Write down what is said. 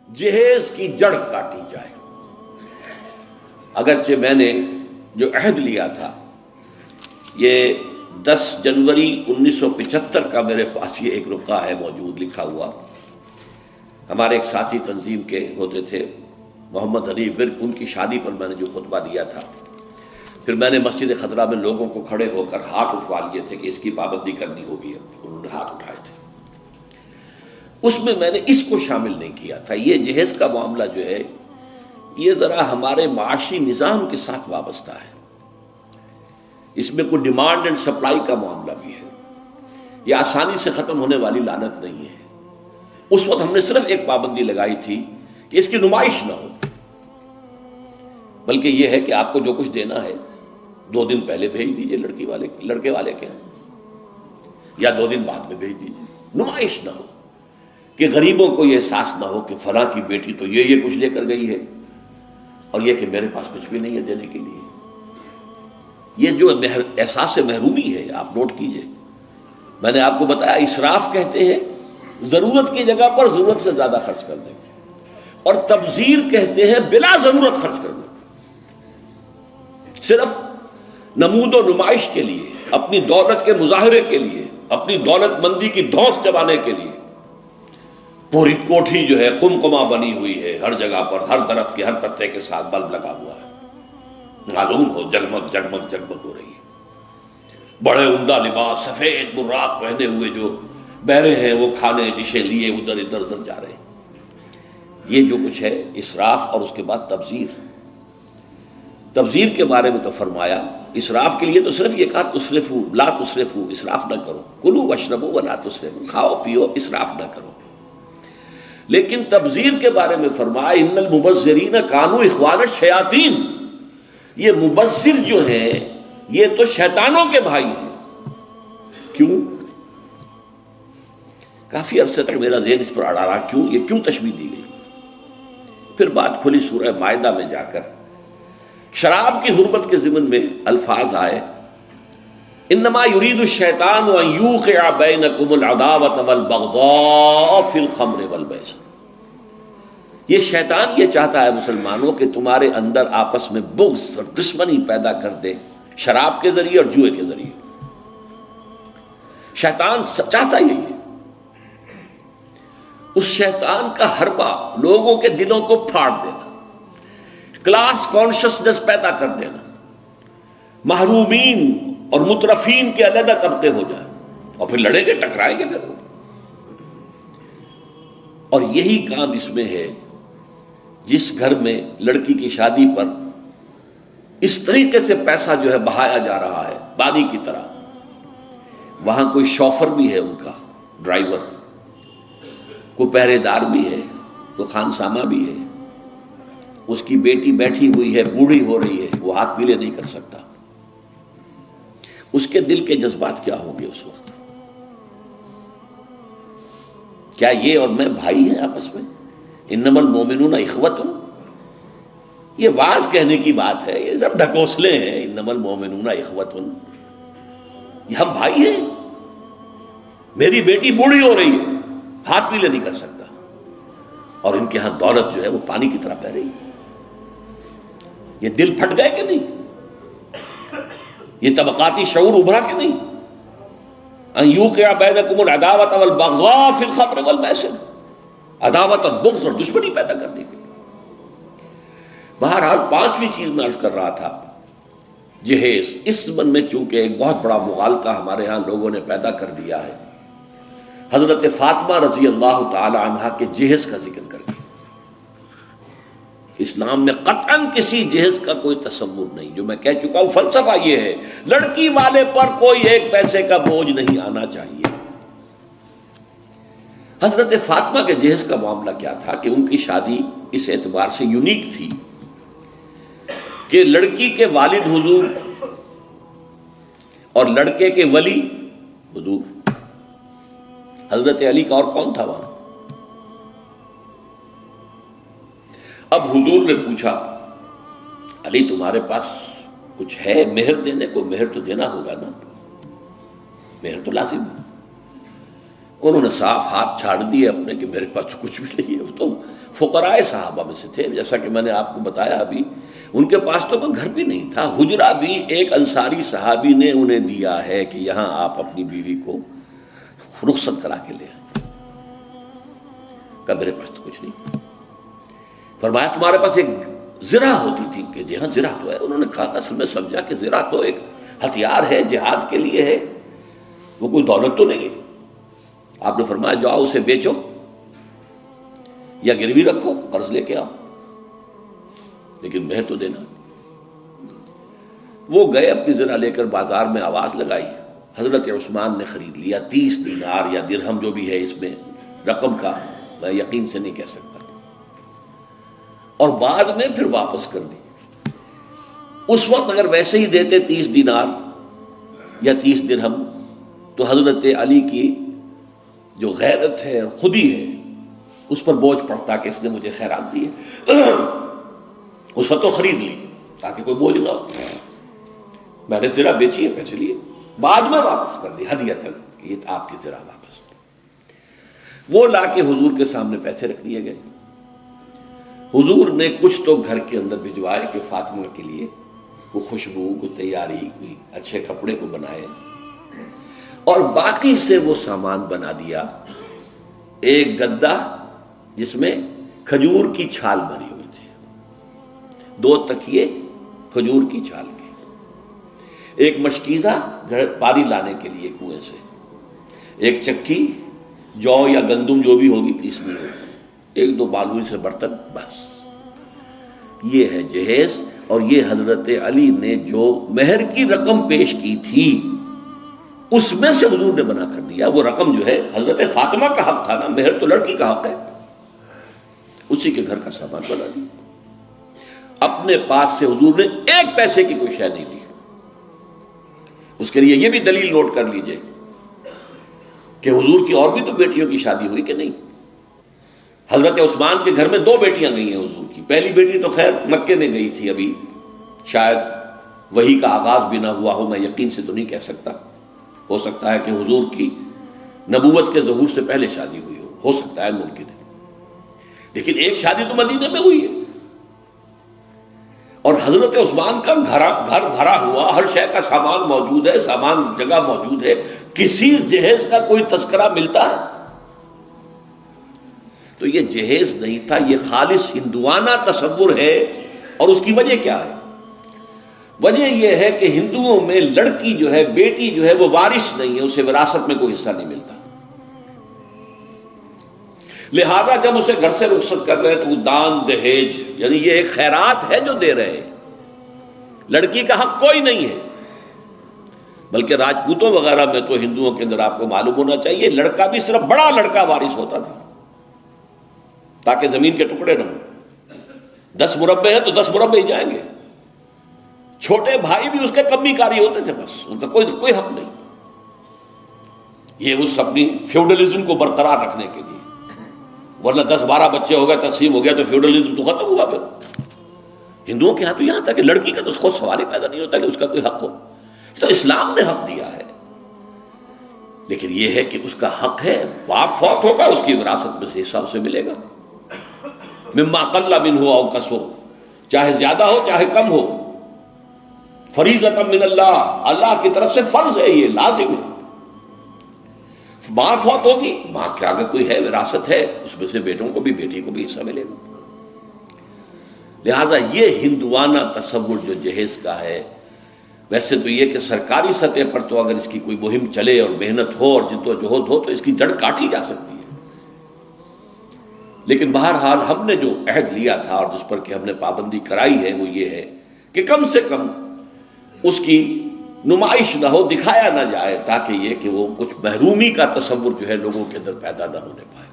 جہیز کی جڑ کاٹی جائے۔ اگرچہ میں نے جو عہد لیا تھا یہ 10 جنوری 1975 کا میرے پاس یہ ایک رقعہ ہے موجود لکھا ہوا، ہمارے ایک ساتھی تنظیم کے ہوتے تھے محمد حنیف ورک، ان کی شادی پر میں نے جو خطبہ دیا تھا، پھر میں نے مسجد خضرا میں لوگوں کو کھڑے ہو کر ہاتھ اٹھوا لیے تھے کہ اس کی پابندی کرنی ہوگی، انہوں نے ہاتھ اٹھائے تھے، اس میں میں نے اس کو شامل نہیں کیا تھا۔ یہ جہیز کا معاملہ جو ہے یہ ذرا ہمارے معاشی نظام کے ساتھ وابستہ ہے، اس میں کوئی ڈیمانڈ اینڈ سپلائی کا معاملہ بھی ہے، یہ آسانی سے ختم ہونے والی لعنت نہیں ہے۔ اس وقت ہم نے صرف ایک پابندی لگائی تھی کہ اس کی نمائش نہ ہو، بلکہ یہ ہے کہ آپ کو جو کچھ دینا ہے 2 دن پہلے بھیج دیجئے لڑکے والے کے، یا 2 دن بعد میں بھیج دیجئے، نمائش نہ ہو کہ غریبوں کو یہ احساس نہ ہو کہ فلاں کی بیٹی تو یہ کچھ لے کر گئی ہے اور یہ کہ میرے پاس کچھ بھی نہیں ہے دینے کے لیے۔ یہ جو احساس محرومی ہے آپ نوٹ کیجئے، میں نے آپ کو بتایا اسراف کہتے ہیں ضرورت کی جگہ پر ضرورت سے زیادہ خرچ کرنے کو، اور تبذیر کہتے ہیں بلا ضرورت خرچ کرنے کو، صرف نمود و نمائش کے لیے، اپنی دولت کے مظاہرے کے لیے، اپنی دولت مندی کی دھوس جمانے کے لیے۔ پوری کوٹھی جو ہے قمقمہ بنی ہوئی ہے، ہر جگہ پر ہر درخت کے ہر پتے کے ساتھ بلب لگا ہوا ہے، معلوم ہو جگمگ جگمگ جگمگ ہو رہی ہے، بڑے عمدہ لباس سفید براق پہنے ہوئے جو بہرے ہیں وہ کھانے ڈشیں لیے ادھر ادھر جا رہے ہیں۔ یہ جو کچھ ہے اسراف، اور اس کے بعد تبذیر کے بارے میں تو فرمایا، اسراف کے لیے تو صرف یہ کہا تسرفو لا تسرفو، اسراف نہ کرو، کلوا واشربوا ولا تسرفو، کھاؤ پیو اسراف نہ کرو۔ لیکن تبذیر کے بارے میں فرمایا ان المبذرین کانوا اخوان الشیاطین، یہ مبذر جو ہیں یہ تو شیطانوں کے بھائی ہیں۔ کیوں؟ کافی عرصے تک میرا ذہن اس پر اڑا رہا، کیوں تشبیہ دی گئی؟ پھر بات کھلی سورہ مائدہ میں جا کر، شراب کی حرمت کے ضمن میں الفاظ آئے، انما یرید الشیطان ان یوقع بینکم العداوۃ والبغضاء فی الخمر والمیسر، یہ شیطان یہ چاہتا ہے مسلمانوں کہ تمہارے اندر آپس میں بغض اور دشمنی پیدا کر دے شراب کے ذریعے اور جوئے کے ذریعے۔ شیطان چاہتا یہی ہے۔ اس شیطان کا حربہ لوگوں کے دلوں کو پھاڑ دینا، کلاس کانشسنس پیدا کر دینا، محرومین اور مترفین کے علیحدہ طبقے ہو جائیں، اور پھر لڑیں گے ٹکرائیں گے پھر۔ اور یہی کام اس میں ہے، جس گھر میں لڑکی کی شادی پر اس طریقے سے پیسہ جو ہے بہایا جا رہا ہے پانی کی طرح، وہاں کوئی شوفر بھی ہے، ان کا ڈرائیور، کوئی پہرے دار بھی ہے، کوئی خانسامہ بھی ہے، اس کی بیٹی بیٹھی ہوئی ہے، بوڑھی ہو رہی ہے، وہ ہاتھ پیلے نہیں کر سکتا، اس کے دل کے جذبات کیا ہوں گے اس وقت؟ کیا یہ اور میں بھائی ہیں آپس میں؟ انما المومنون اخوۃ، یہ واز کہنے کی بات ہے، یہ سب ڈھکوسلے ہیں، انما المومنون اخوۃ، یہ ہم بھائی ہیں۔ میری بیٹی بوڑھی ہو رہی ہے، ہاتھ پیلے نہیں کر سکتا، اور ان کے ہاں دولت جو ہے وہ پانی کی طرح بہ رہی ہے۔ یہ دل پھٹ گئے کہ نہیں؟ یہ طبقاتی شعور ابھرا کہ نہیں؟ ان یوقع بینکم العداوۃ والبغضاء فی الخمر والمیسر، عداوت اور بغض اور دشمنی پیدا کر دی گئی۔ بہرحال 5ویں چیز میں عرض کر رہا تھا، جہیز، اس زمن میں چونکہ ایک بہت بڑا مغالطہ ہمارے ہاں لوگوں نے پیدا کر دیا ہے، حضرت فاطمہ رضی اللہ تعالی عنہا کے جہیز کا ذکر کر کے، اسلام میں قطعاً کسی جہیز کا کوئی تصور نہیں۔ جو میں کہہ چکا ہوں فلسفہ یہ ہے، لڑکی والے پر کوئی 1 پیسے کا بوجھ نہیں آنا چاہیے۔ حضرت فاطمہ کے جہیز کا معاملہ کیا تھا کہ ان کی شادی اس اعتبار سے یونیک تھی کہ لڑکی کے والد حضور اور لڑکے کے ولی حضور، حضرت علی کا اور کون تھا وہاں؟ اب حضور نے پوچھا، علی تمہارے پاس کچھ ہے مہر دینے کو؟ مہر تو دینا ہوگا نا، مہر تو لازم ہے۔ انہوں نے صاف ہاتھ چھاڑ دیے اپنے کہ میرے پاس تو کچھ بھی نہیں ہے. وہ تو فقراء صحابہ میں سے تھے، جیسا کہ میں نے آپ کو بتایا ابھی. ان کے پاس تو کوئی گھر بھی نہیں تھا. حجرہ بھی ایک انصاری صحابی نے انہیں دیا ہے کہ یہاں آپ اپنی بیوی کو رخصت کرا کے لے آئیں. کہا میرے پاس تو کچھ نہیں. فرمایا تمہارے پاس ایک زرہ ہوتی تھی؟ کہ جی ہاں زرہ تو ہے. انہوں نے کہا اصل میں سمجھا کہ زرہ تو ایک ہتھیار ہے، جہاد کے لیے ہے، وہ کوئی دولت تو نہیں ہے. آپ نے فرمایا جاؤ اسے بیچو یا گروی رکھو، قرض لے کے آؤ، لیکن مہر تو دینا. وہ گئے اپنی زرہ لے کر بازار میں آواز لگائی. حضرت عثمان نے خرید لیا 30 دینار یا درہم، جو بھی ہے اس میں رقم کا میں یقین سے نہیں کہہ سکتا، اور بعد میں پھر واپس کر دی. اس وقت اگر ویسے ہی دیتے 30 دینار یا 30 درہم تو حضرت علی کی جو غیرت ہے، خودی ہے، اس پر بوجھ پڑتا کہ اس نے مجھے خیرات دی ہے. اس وقت تو خرید لی تاکہ کوئی بوجھ نہ ہو. میں نے زرہ بیچی ہے، پیسے لیے، بعد میں واپس کر دی ہدیۃً کہ یہ آپ کی زرہ واپس. وہ لا کے حضور کے سامنے پیسے رکھ دیے گئے. حضور نے کچھ تو گھر کے اندر بھجوائے کہ فاطمہ کے لیے کوئی خوشبو، کوئی تیاری، کوئی اچھے کپڑے کو بنائے، اور باقی سے وہ سامان بنا دیا. ایک گدا جس میں کھجور کی چھال بھری ہوئی تھی، 2 تکیے کھجور کی چھال کے، ایک مشکیزہ پانی لانے کے لیے کنویں سے، ایک چکی جو یا گندم جو بھی ہوگی پیسنی ہوگی، 1-2 بالوئی سے برتن، بس. یہ ہے جہیز. اور یہ حضرت علی نے جو مہر کی رقم پیش کی تھی اس میں سے حضور نے بنا کر دیا. وہ رقم جو ہے حضرت فاطمہ کا حق تھا نا، مہر تو لڑکی کا حق ہے، اسی کے گھر کا سامان بنا دیا. اپنے پاس سے حضور نے 1 پیسے کی کوئی شے نہیں دی. اس کے لیے یہ بھی دلیل نوٹ کر لیجئے کہ حضور کی اور بھی تو بیٹیوں کی شادی ہوئی کہ نہیں. حضرت عثمان کے گھر میں 2 بیٹیاں گئی ہیں حضور کی. پہلی بیٹی تو خیر مکے میں گئی تھی، ابھی شاید وحی کا آغاز بھی نہ ہوا ہو، میں یقین سے تو نہیں کہہ سکتا. ہو سکتا ہے کہ حضور کی نبوت کے ظہور سے پہلے شادی ہوئی ہو سکتا ہے، ممکن ہے. لیکن ایک شادی تو مدینے میں ہوئی ہے، اور حضرت عثمان کا گھر بھرا ہوا، ہر شے کا سامان موجود ہے، سامان جگہ موجود ہے. کسی جہیز کا کوئی تذکرہ ملتا ہے؟ تو یہ جہیز نہیں تھا، یہ خالص ہندوانہ تصور ہے. اور اس کی وجہ کیا ہے؟ وجہ یہ ہے کہ ہندوؤں میں لڑکی جو ہے، بیٹی جو ہے، وہ وارث نہیں ہے، اسے وراثت میں کوئی حصہ نہیں ملتا. لہذا جب اسے گھر سے رخصت کر رہے تو وہ دان دہیج، یعنی یہ ایک خیرات ہے جو دے رہے ہیں. لڑکی کا حق کوئی نہیں ہے. بلکہ راجپوتوں وغیرہ میں تو ہندوؤں کے اندر آپ کو معلوم ہونا چاہیے، لڑکا بھی صرف بڑا لڑکا وارث ہوتا تھا تاکہ زمین کے ٹکڑے نہ ہوں. 10 مربع ہیں تو 10 مربع ہی جائیں گے. چھوٹے بھائی بھی اس کے کمی کاری ہوتے تھے، بس ان کا کوئی حق نہیں. یہ اس اپنی فیوڈلزم کو برقرار رکھنے کے لیے، ورنہ 10-12 بچے ہو گئے، تقسیم ہو گیا تو فیوڈلزم تو ختم ہوا. پھر ہندوؤں کے ہاں تو یہاں تک کہ لڑکی کا تو خود سوال ہی پیدا نہیں ہوتا کہ اس کا کوئی حق ہو. تو اسلام نے حق دیا ہے، لیکن یہ ہے کہ اس کا حق ہے، باپ فوت ہوگا اس کی وراثت میں سے حصہ اسے ملے گا. مما قل منہ او کثر، چاہے زیادہ ہو چاہے کم ہو. فریضۃ من اللہ، اللہ کی طرف سے فرض ہے، یہ لازم ہے. ماں فوت ہوگی، ماں کے آگے کوئی ہے، وراثت ہے، اس میں سے بیٹوں کو بھی، بیٹی کو بھی حصہ ملے گا. لہذا یہ ہندوانہ تصور جو جہیز کا ہے، ویسے تو یہ کہ سرکاری سطح پر تو اگر اس کی کوئی مہم چلے اور محنت ہو اور جد و جہد ہو تو اس کی جڑ کاٹی جا سکتی ہے. لیکن بہرحال ہم نے جو عہد لیا تھا اور جس پر کہ ہم نے پابندی کرائی ہے وہ یہ ہے کہ کم سے کم اس کی نمائش نہ ہو، دکھایا نہ جائے، تاکہ یہ کہ وہ کچھ محرومی کا تصور جو ہے لوگوں کے اندر پیدا نہ ہونے پائے.